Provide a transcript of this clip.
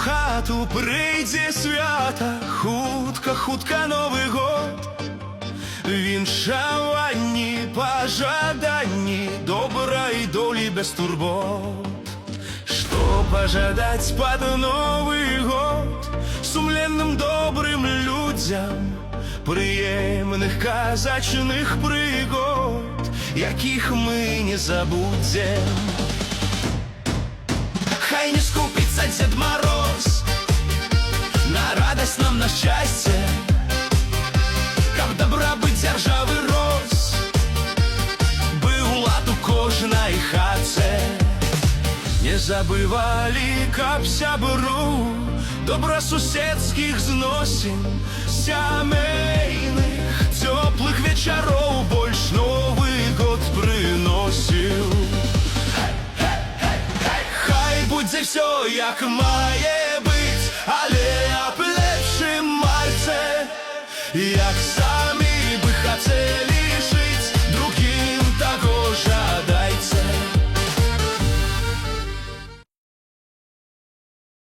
хату прийде свята, хутка Новий год. Віншаванні, пожаданні добра и доли без турбот. Что пожадать под Новый год сумленным добрым людям, приємних казачних пригод, яких ми не забудем. Хай не скупится Дед Мороз на радость нам, на счастье, как добра быть державы рос, был лад у кожнай хатце. Не забывали, каб сябру добросуседских зносин, сямейных теплых вечеров больше Новый год приносил. Хай будет все, як має.